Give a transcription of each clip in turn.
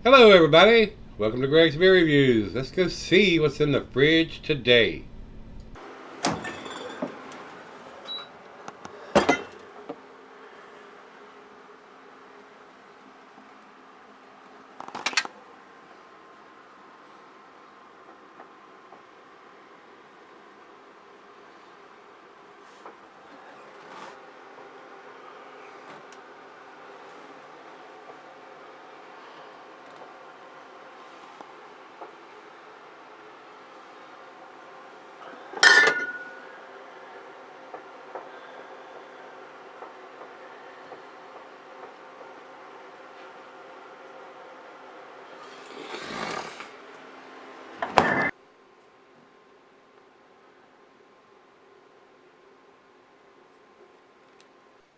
Hello everybody, welcome to Gregsbeerreviews. Let's go see what's in the fridge today.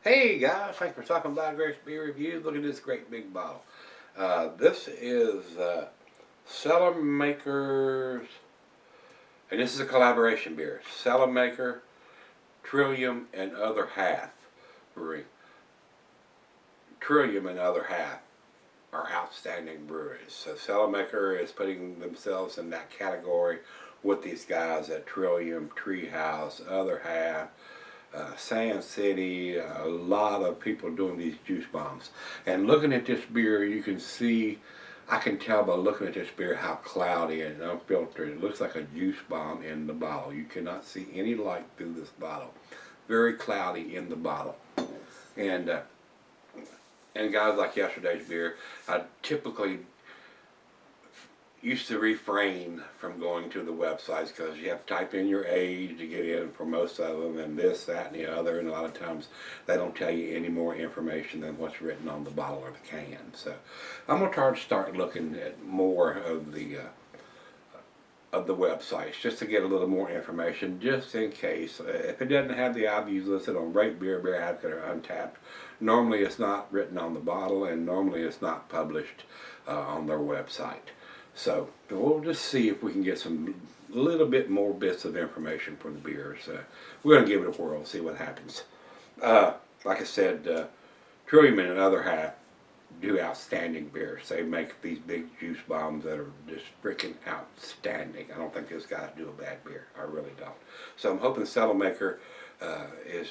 Hey guys, thanks for stopping by Gregsbeerreviews. Look at this great big bottle. This is Cellarmaker's, and this is a collaboration beer. Cellarmaker, Trillium, and Other Half Brewing. Trillium and Other Half are outstanding breweries. So Cellarmaker is putting themselves in that category with these guys at Trillium, Treehouse, Other Half, Sand City, a lot of people doing these juice bombs. And looking at this beer, you can see, I can tell by looking at this beer how cloudy and unfiltered. It looks like a juice bomb in the bottle. You cannot see any light through this bottle. Very cloudy in the bottle. And guys, like yesterday's beer, I typically used to refrain from going to the websites because you have to type in your age to get in for most of them, and this, that, and the other, and a lot of times they don't tell you any more information than what's written on the bottle or the can. So I'm going to try to start looking at more of the websites just to get a little more information, just in case. If it doesn't have the IBUs listed on Rate Beer, Beer Advocate, or Untapped, normally it's not written on the bottle, and normally it's not published on their website. So we'll just see if we can get some little bit more bits of information for the beers. We're going to give it a whirl, see what happens. Like I said, Trillium and Other Half do outstanding beers. They make these big juice bombs that are just freaking outstanding. I don't think those guys do a bad beer. I really don't. So I'm hoping Cellarmaker is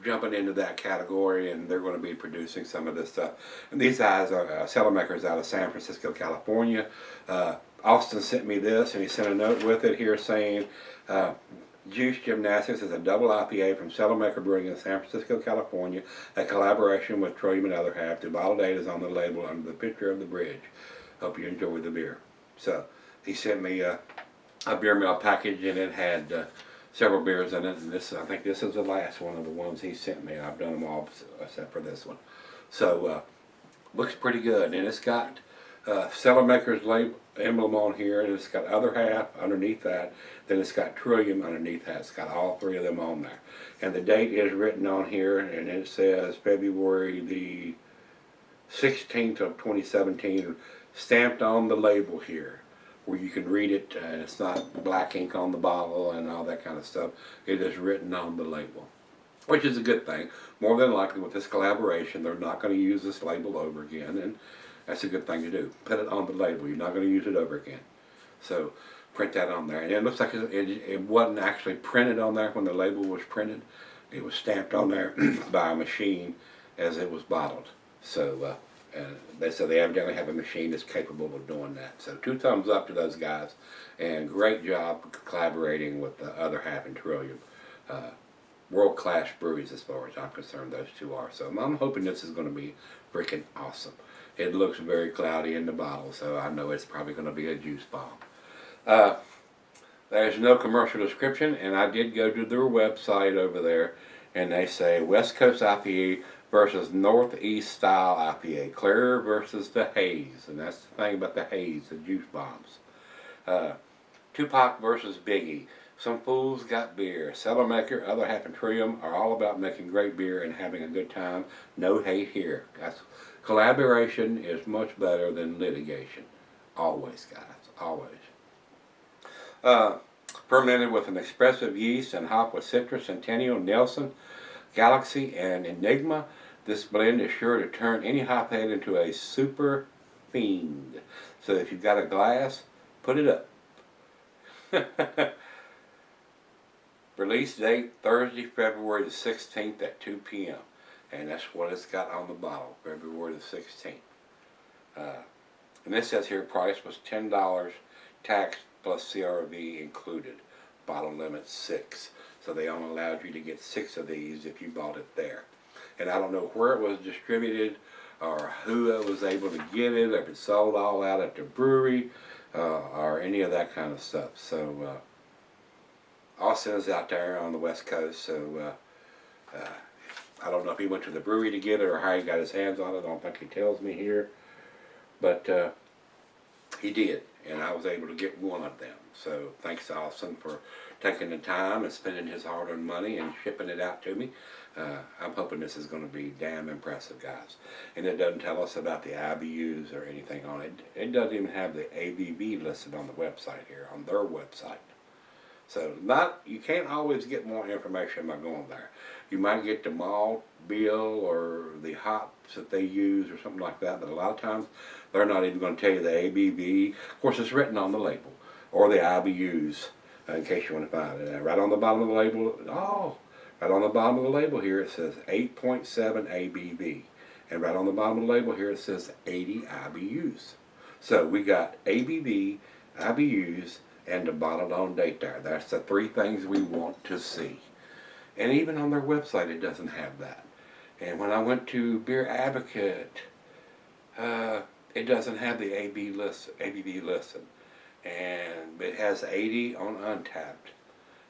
jumping into that category, and they're going to be producing some of this stuff. And these guys are Cellarmakers out of San Francisco, California. Austin sent me this, and he sent a note with it here saying Juice Gymnastics is a double IPA from Cellarmaker Brewing in San Francisco, California, a collaboration with Trillium and Other Half. The bottle date is on the label under the picture of the bridge. Hope you enjoy the beer. So he sent me a beer mail package, and it had several beers in it, and this, I think this is the last one of the ones he sent me. I've done them all except for this one. So looks pretty good, and it's got Cellarmaker's label emblem on here, and it's got Other Half underneath that. Then it's got Trillium underneath that. It's got all three of them on there, and the date is written on here, and it says February the 16th of 2017, stamped on the label here, where you can read it, and it's not black ink on the bottle and all that kind of stuff. It is written on the label, which is a good thing. More than likely with this collaboration, they're not going to use this label over again, and that's a good thing to do. Put it on the label. You're not going to use it over again. So print that on there. And it looks like it wasn't actually printed on there when the label was printed. It was stamped on there by a machine as it was bottled. So they said they evidently have a machine that's capable of doing that. So 2 thumbs up to those guys, and great job collaborating with the Other Half and Trillium. World-class breweries as far as I'm concerned, those two are. So I'm hoping this is going to be freaking awesome. It looks very cloudy in the bottle, so I know it's probably going to be a juice bomb. There's no commercial description, and I did go to their website over there, and they say West Coast IPA versus Northeast style IPA, clear versus the haze, and that's the thing about the haze, the juice bombs. Tupac versus Biggie. Some fools got beer. Cellarmaker, Other Half, and Trillium are all about making great beer and having a good time. No hate here. Collaboration is much better than litigation. Always, guys. Always. Fermented with an expressive yeast and hop with Citrus, Centennial, Nelson, Galaxy, and Enigma. This blend is sure to turn any hophead into a super fiend. So if you've got a glass, put it up. Release date Thursday, February the 16th at 2 p.m. And that's what it's got on the bottle, February the 16th. And this says here price was $10, tax plus CRV included. Bottle limit 6. So they only allowed you to get 6 of these if you bought it there. And I don't know where it was distributed or who was able to get it, if it sold all out at the brewery or any of that kind of stuff. So Austin is out there on the West Coast, so I don't know if he went to the brewery to get it or how he got his hands on it. I don't think he tells me here. But he did, and I was able to get one of them. So thanks to Austin for taking the time and spending his hard-earned money and shipping it out to me. I'm hoping this is going to be damn impressive, guys. And it doesn't tell us about the IBUs or anything on it. It doesn't even have the ABV listed on the website here, on their website. So you can't always get more information by going there. You might get the malt bill or the hops that they use or something like that, but a lot of times they're not even going to tell you the ABV. Of course, it's written on the label, or the IBUs, in case you want to find it. Right on the bottom of the label, right on the bottom of the label here it says 8.7 ABV. And right on the bottom of the label here it says 80 IBUs. So we got ABV, IBUs, and the bottled on date there. That's the 3 things we want to see. And even on their website it doesn't have that. And when I went to Beer Advocate, it doesn't have the ABV listed. And it has 80 on Untapped,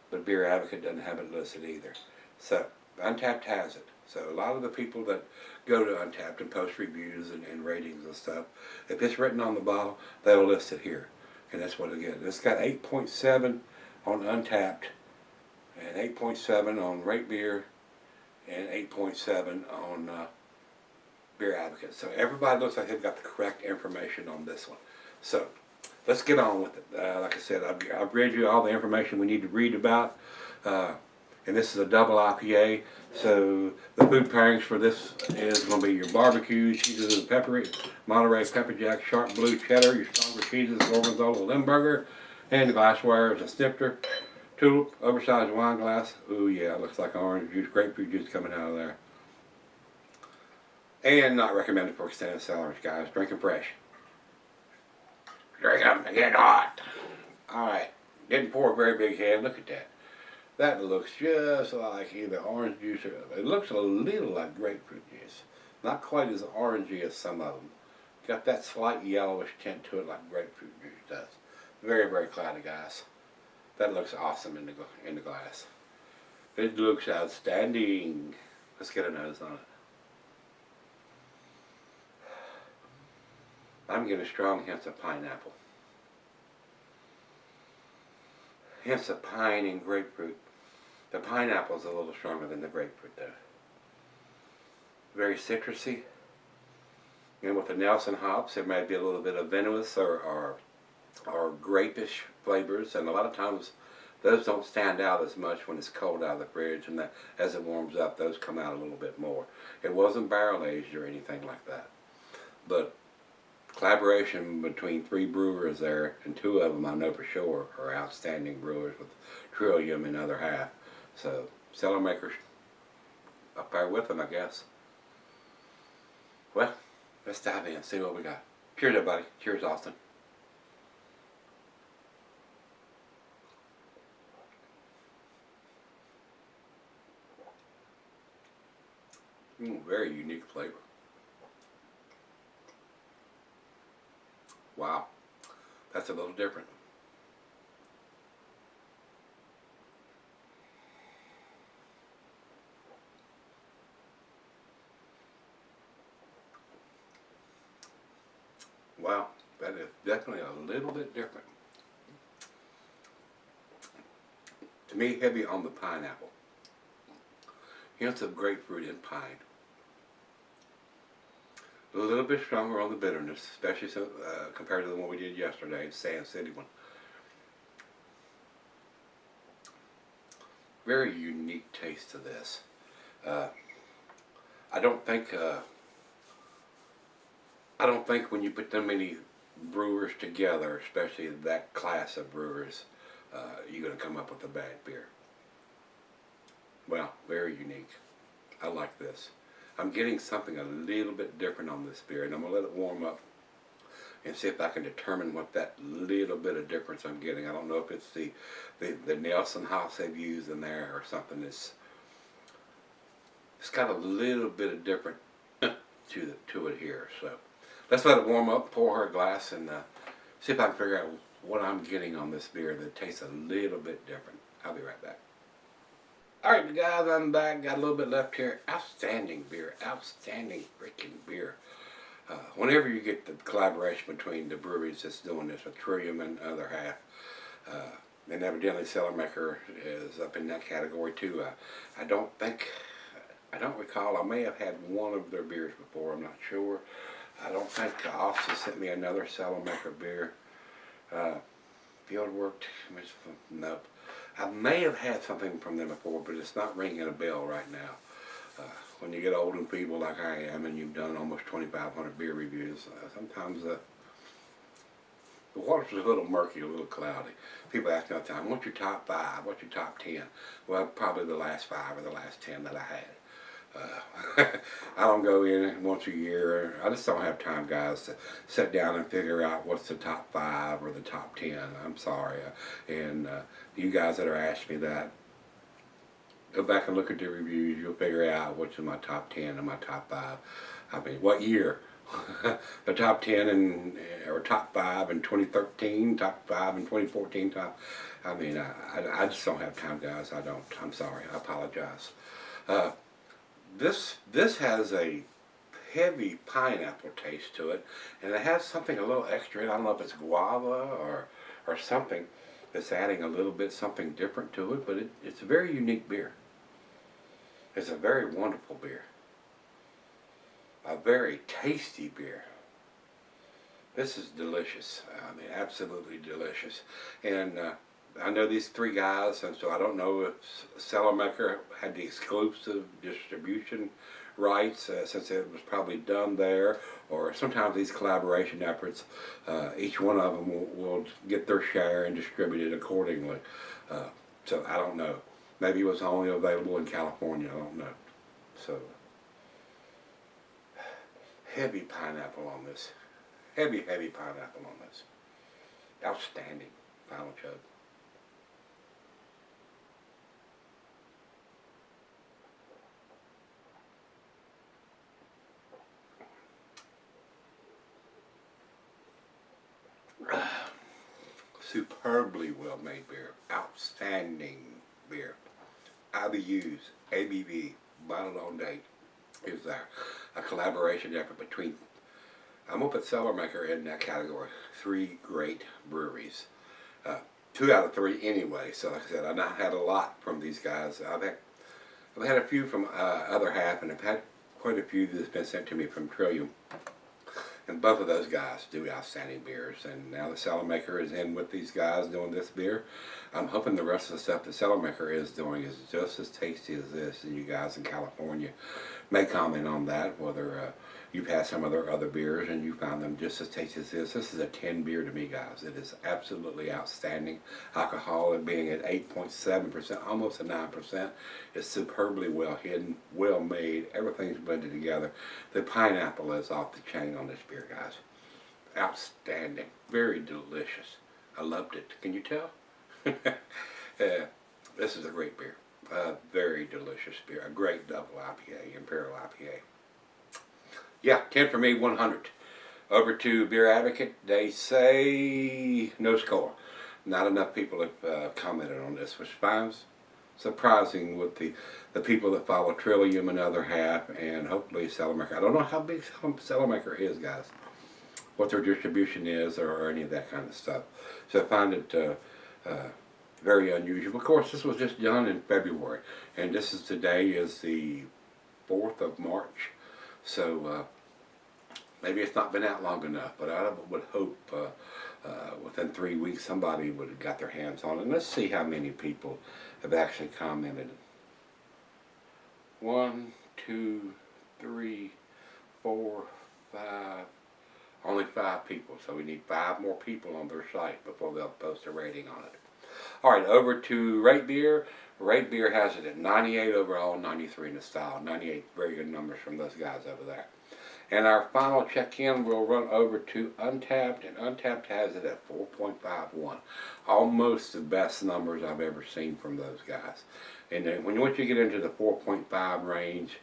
but Beer Advocate doesn't have it listed either. So Untapped has it. So a lot of the people that go to Untapped and post reviews and ratings and stuff, if it's written on the bottle, they'll list it here. And that's what it gets. It's got 8.7 on Untapped, and 8.7 on Rate Beer, and 8.7 on Beer Advocate. So everybody looks like they've got the correct information on this one. So let's get on with it. Like I said, I've read you all the information we need to read about. And this is a double IPA. So the food pairings for this is going to be your barbecue, cheeses and peppery, Monterey pepper jack, sharp blue cheddar, your stronger cheeses, gorgonzola, limburger, and the glassware is a snifter, tulip, oversized wine glass. Ooh yeah, looks like orange juice, grapefruit juice coming out of there. And not recommended for extended cellars, guys. Drink them fresh. Drink them to get hot. Alright, didn't pour a very big head. Look at that. That looks just like either orange juice or it looks a little like grapefruit juice. Not quite as orangey as some of them. Got that slight yellowish tint to it like grapefruit juice does. Very, very cloudy, guys. That looks awesome in the glass. It looks outstanding. Let's get a nose on it. I'm getting strong hints of pineapple. Hints of pine and grapefruit. The pineapple's a little stronger than the grapefruit though. Very citrusy. And with the Nelson hops, there might be a little bit of vinous or grapish flavors, and a lot of times those don't stand out as much when it's cold out of the fridge, and as it warms up, those come out a little bit more. It wasn't barrel aged or anything like that, but collaboration between 3 brewers there, and 2 of them I know for sure are outstanding brewers with Trillium and other half. So Cellarmaker up there with them, I guess. Well, let's dive in and see what we got. Cheers, everybody. Cheers, Austin. Very unique flavor. Wow, that's a little different. Wow, that is definitely a little bit different. To me, heavy on the pineapple. Hints of grapefruit and pine. A little bit stronger on the bitterness, especially compared to the one we did yesterday, the Sand City one. Very unique taste to this. I don't think I don't think when you put that many brewers together, especially that class of brewers, you're going to come up with a bad beer. Well, very unique. I like this. I'm getting something a little bit different on this beer, and I'm going to let it warm up and see if I can determine what that little bit of difference I'm getting. I don't know if it's the Nelson hops they've used in there or something. It's got a little bit of different to it here. So let's let it warm up, pour her a glass, and see if I can figure out what I'm getting on this beer that tastes a little bit different. I'll be right back. Alright guys, I'm back. Got a little bit left here. Outstanding beer. Outstanding freaking beer. Whenever you get the collaboration between the breweries that's doing this, with Trillium and the other half, and evidently Cellarmaker is up in that category too. I don't recall, I may have had one of their beers before, I'm not sure. I don't think Austin sent me another Cellarmaker beer. Fieldwork, nope. I may have had something from them before, but it's not ringing a bell right now. When you get old and feeble like I am, and you've done almost 2,500 beer reviews, sometimes the water's a little murky, a little cloudy. People ask me all the time, what's your top 5? What's your top 10? Well, probably the last 5 or the last 10 that I had. I don't go in once a year. I just don't have time, guys, to sit down and figure out what's the top 5 or the top 10. I'm sorry. And you guys that are asking me that, go back and look at the reviews. You'll figure out which is my top 10 and my top 5. I mean, what year? The top 10 or top 5 in 2013, top 5 in 2014. I mean, I just don't have time, guys. I don't. I'm sorry. I apologize. This has a heavy pineapple taste to it, and it has something a little extra. I don't know if it's guava or something that's adding a little bit something different to it, but it's a very unique beer. It's a very wonderful beer. A very tasty beer. This is delicious. I mean, absolutely delicious. And I know these 3 guys, and so I don't know if Cellarmaker had the exclusive distribution rights since it was probably done there, or sometimes these collaboration efforts, each one of them will get their share and distribute it accordingly. So I don't know. Maybe it was only available in California. I don't know. So heavy pineapple on this. Heavy pineapple on this. Outstanding. Final chug. Superbly well made beer. Outstanding beer. IBUs, ABV, bottled on date is there. A collaboration effort between, I'm going to put Cellarmaker in that category. 3 great breweries. 2 out of 3 anyway. So like I said, I've not had a lot from these guys. I've had a few from other half, and I've had quite a few that's been sent to me from Trillium. And both of those guys do outstanding beers. And now the Cellarmaker is in with these guys doing this beer. I'm hoping the rest of the stuff the Cellarmaker is doing is just as tasty as this. And you guys in California may comment on that, whether you've had some of their other beers and you found them just as tasty as this. This is a 10 beer to me, guys. It is absolutely outstanding. Alcohol, it being at 8.7%, almost a 9%. It's superbly well hidden, well made. Everything's blended together. The pineapple is off the chain on this beer, guys. Outstanding. Very delicious. I loved it. Can you tell? This is a great beer. Very delicious beer. A great double IPA, Imperial IPA. Yeah, 10 for me, 100. Over to Beer Advocate, they say no score. Not enough people have commented on this, which finds surprising with the people that follow Trillium and other half, and hopefully Cellarmaker. I don't know how big Cellarmaker is, guys, what their distribution is, or any of that kind of stuff. So I find it very unusual. Of course, this was just done in February, and today is the 4th of March. So maybe it's not been out long enough, but I would hope within 3 weeks somebody would have got their hands on it. And let's see how many people have actually commented. 1, 2, 3, 4, 5, Only 5 people, so we need 5 more people on their site before they'll post a rating on it. Alright, over to Rate Beer. Rate Beer has it at 98 overall, 93 in the style. 98 very good numbers from those guys over there. And our final check-in will run over to Untapped, and Untapped has it at 4.51. Almost the best numbers I've ever seen from those guys. And then once you get into the 4.5 range,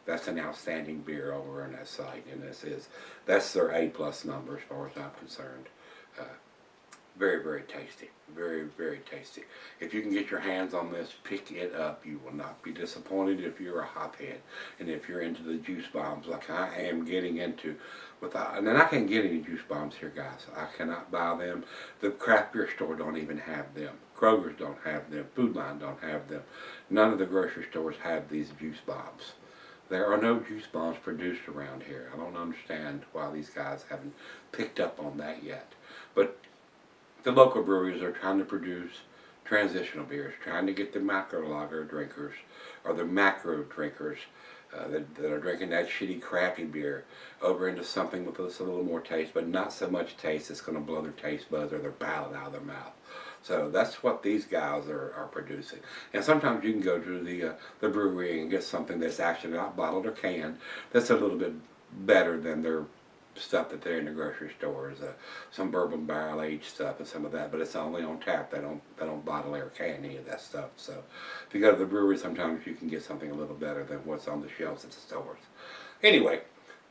that's an outstanding beer over on that site. And that's their A+ number as far as I'm concerned. Very, very tasty. Very, very tasty. If you can get your hands on this, pick it up. You will not be disappointed if you're a hophead. And if you're into the juice bombs like I am getting into. And then I can't get any juice bombs here, guys. I cannot buy them. The craft beer store don't even have them. Kroger's don't have them. Food Line don't have them. None of the grocery stores have these juice bombs. There are no juice bombs produced around here. I don't understand why these guys haven't picked up on that yet. But the local breweries are trying to produce transitional beers, trying to get the macro lager drinkers or the macro drinkers that are drinking that shitty, crappy beer over into something with just a little more taste, but not so much taste it's going to blow their taste buds or their palate out of their mouth. So that's what these guys are producing. And sometimes you can go to the brewery and get something that's actually not bottled or canned that's a little bit better than their stuff that they're in the grocery stores, some bourbon barrel aged stuff and some of that, but it's only on tap. They don't bottle or can any of that stuff. So if you go to the brewery, sometimes you can get something a little better than what's on the shelves at the stores. Anyway,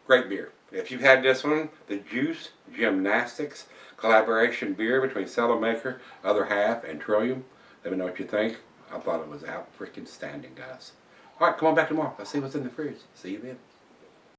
great beer. If you've had this one, the Juice Gymnastics collaboration beer between Cellarmaker, Other Half, and Trillium, let me know what you think. I thought it was out freaking standing, guys. All right, come on back tomorrow. Let's see what's in the fridge. See you then.